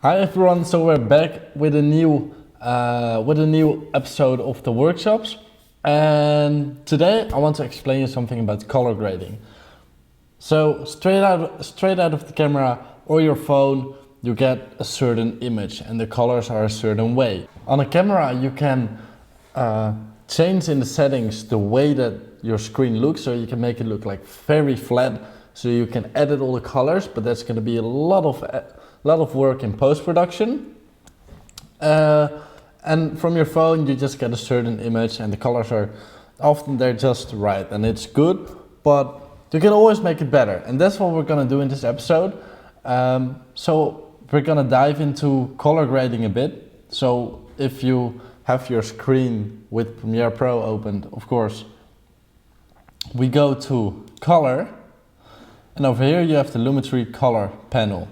Hi everyone, so we're back with a new episode of the workshops, and today I want to explain you something about color grading. So straight out of the camera or your phone, you get a certain image and the colors are a certain way. On a camera you can change in the settings the way that your screen looks, so you can make it look like very flat, so you can edit all the colors, but that's going to be a lot of work in post-production. And from your phone you just get a certain image and the colors are often they're just right and it's good, but you can always make it better, and that's what we're going to do in this episode. So we're going to dive into color grading a bit. So if you have your screen with Premiere Pro opened, of course, we go to color, and over here you have the Lumetri Color panel.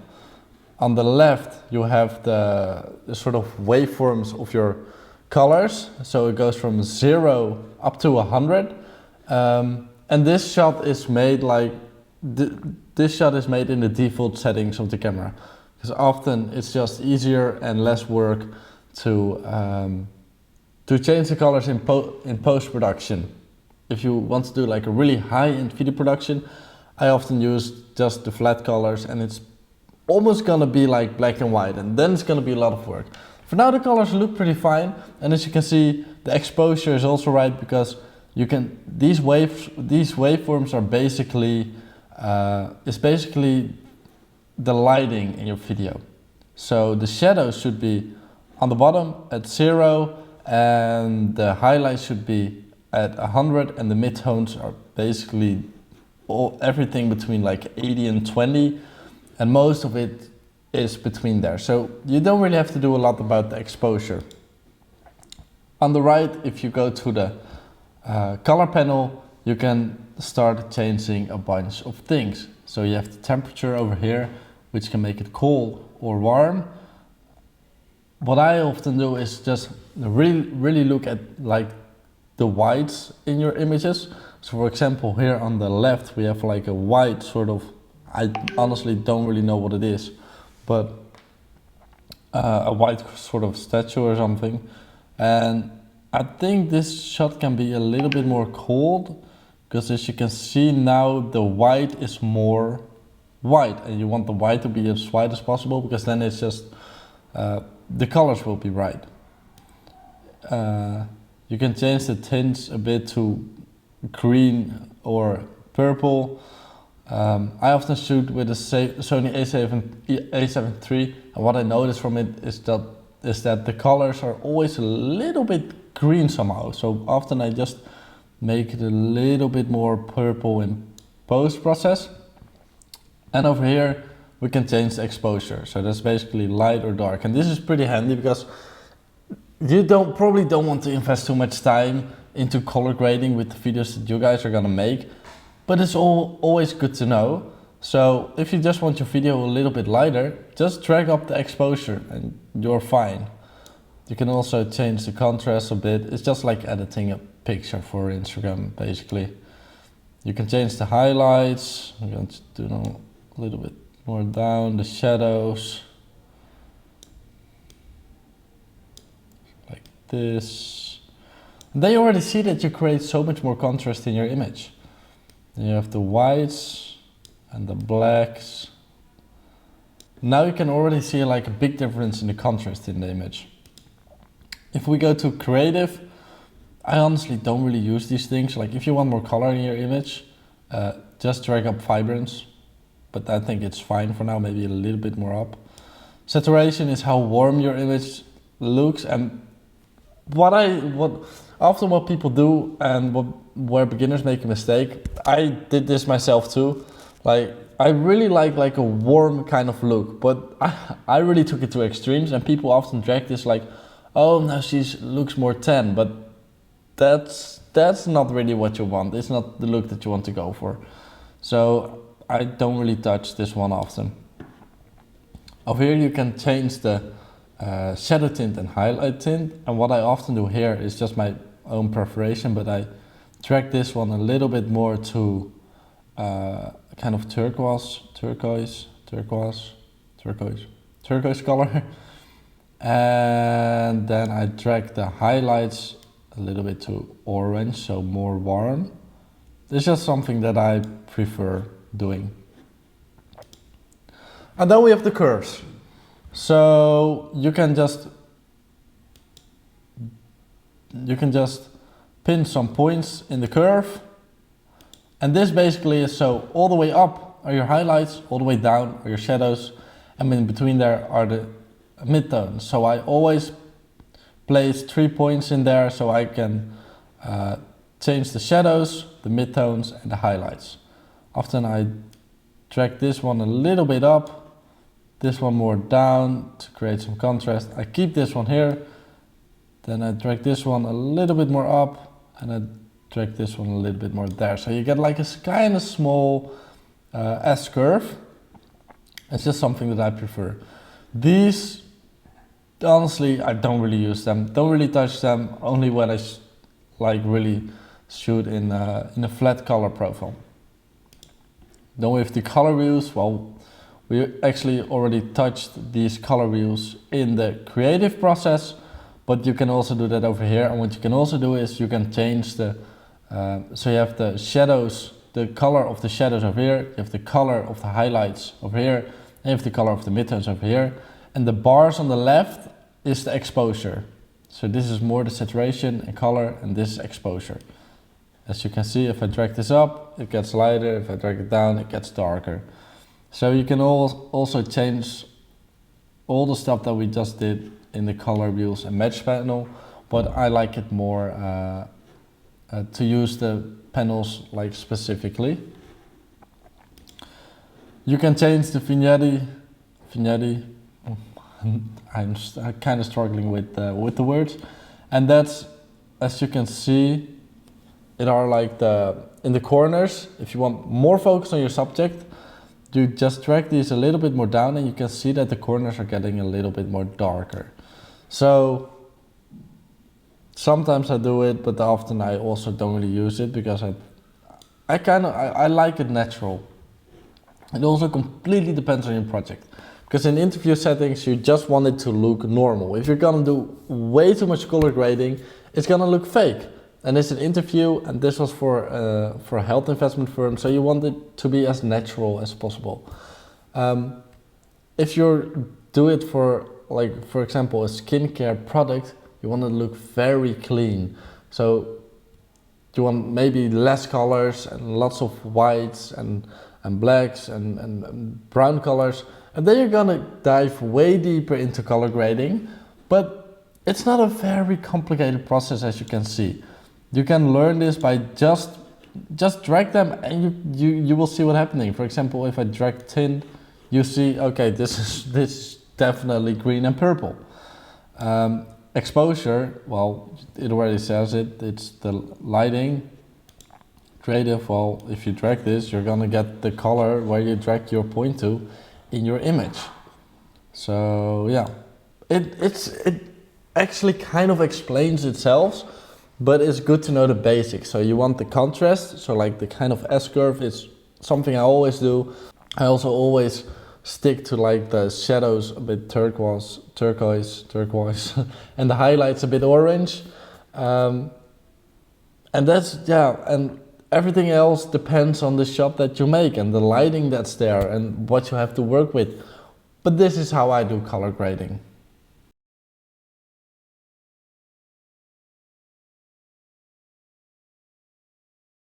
On the left you have the sort of waveforms of your colors, so it goes from 0 up to 100, and this shot is made this shot is made in the default settings of the camera, because often it's just easier and less work to change the colors in post-production. If you want to do like a really high-end video production, I often use just the flat colors, and it's almost gonna be like black and white, and then it's gonna be a lot of work. For now the colors look pretty fine, and as you can see the exposure is also right, because you can these waveforms are basically the lighting in your video. So the shadows should be on the bottom at 0, and the highlights should be at 100, and the midtones are basically everything between like 80 and 20, and most of it is between there. So you don't really have to do a lot about the exposure. On the right, if you go to the color panel, you can start changing a bunch of things. So you have the temperature over here, which can make it cold or warm. What I often do is just really look at like the whites in your images. So for example, here on the left we have like a white sort of, I honestly don't really know what it is, but a white sort of statue or something. And I think this shot can be a little bit more cold, because as you can see now the white is more white, and you want the white to be as white as possible, because then it's just the colors will be right. You can change the tints a bit to green or purple. I often shoot with a Sony A7 III, and what I notice from it is that the colors are always a little bit green somehow. So often I just make it a little bit more purple in post-process. And over here we can change the exposure. So that's basically light or dark, and this is pretty handy because you probably don't want to invest too much time into color grading with the videos that you guys are gonna make, but it's always good to know. So if you just want your video a little bit lighter, just drag up the exposure and you're fine. You can also change the contrast a bit. It's just like editing a picture for Instagram, basically. You can change the highlights. I'm going to do them a little bit more down, the shadows, like this. And then you already see that you create so much more contrast in your image. Then you have the whites and the blacks. Now you can already see like a big difference in the contrast in the image. If we go to creative, I honestly don't really use these things. Like if you want more color in your image, just drag up vibrance, but I think it's fine for now, maybe a little bit more up. Saturation is how warm your image looks, and what people do, and where beginners make a mistake, I did this myself too. Like I really like a warm kind of look, but I really took it to extremes, and people often drag this like, oh now she looks more tan, but that's not really what you want. It's not the look that you want to go for. So I don't really touch this one often. Over here you can change the shadow tint and highlight tint, and what I often do here is just my own preparation, but I drag this one a little bit more to kind of turquoise, turquoise color. And then I drag the highlights a little bit to orange, so more warm. It's just something that I prefer doing. And then we have the curves. So you can just pin some points in the curve. And this basically is, so all the way up are your highlights, all the way down are your shadows, and in between there are the midtones. So I always place 3 points in there so I can change the shadows, the midtones and the highlights. Often I drag this one a little bit up, this one more down to create some contrast. I keep this one here, then I drag this one a little bit more up, and I drag this one a little bit more there. So you get like a kind of small S-curve. It's just something that I prefer. These, honestly, I don't really use them. Don't really touch them, only when I like really shoot in a flat color profile. Then with the color wheels, well, we actually already touched these color wheels in the creative process, but you can also do that over here. And what you can also do is you can change the, so you have the shadows, the color of the shadows over here, you have the color of the highlights over here, and you have the color of the midtones over here. And the bars on the left is the exposure. So this is more the saturation and color, and this is exposure. As you can see, if I drag this up, it gets lighter. If I drag it down, it gets darker. So you can also change all the stuff that we just did in the color wheels and match panel, but I like it more to use the panels like specifically. You can change the vignette. I'm kind of struggling with the words, and that's, as you can see, it are like in the corners. If you want more focus on your subject, you just drag these a little bit more down, and you can see that the corners are getting a little bit more darker. So sometimes I do it, but often I also don't really use it because I like it natural. It also completely depends on your project. Because in interview settings, you just want it to look normal. If you're gonna do way too much color grading, it's gonna look fake. And it's an interview, and this was for a health investment firm, so you want it to be as natural as possible. If you do it for, like, for example, a skincare product, you want it to look very clean. So you want maybe less colors and lots of whites and blacks and brown colors. And then you're gonna dive way deeper into color grading, but it's not a very complicated process, as you can see. You can learn this by just drag them, and you will see what's happening. For example, if I drag tint, you see, okay, this is definitely green and purple. Exposure, well, it already says it, it's the lighting. Creative, well, if you drag this, you're gonna get the color where you drag your point to in your image. So yeah, it actually kind of explains itself, but it's good to know the basics. So you want the contrast, so like the kind of S-curve is something I always do. I also always stick to like the shadows a bit turquoise, and the highlights a bit orange. And that's, yeah, and everything else depends on the shot that you make and the lighting that's there and what you have to work with. But this is how I do color grading.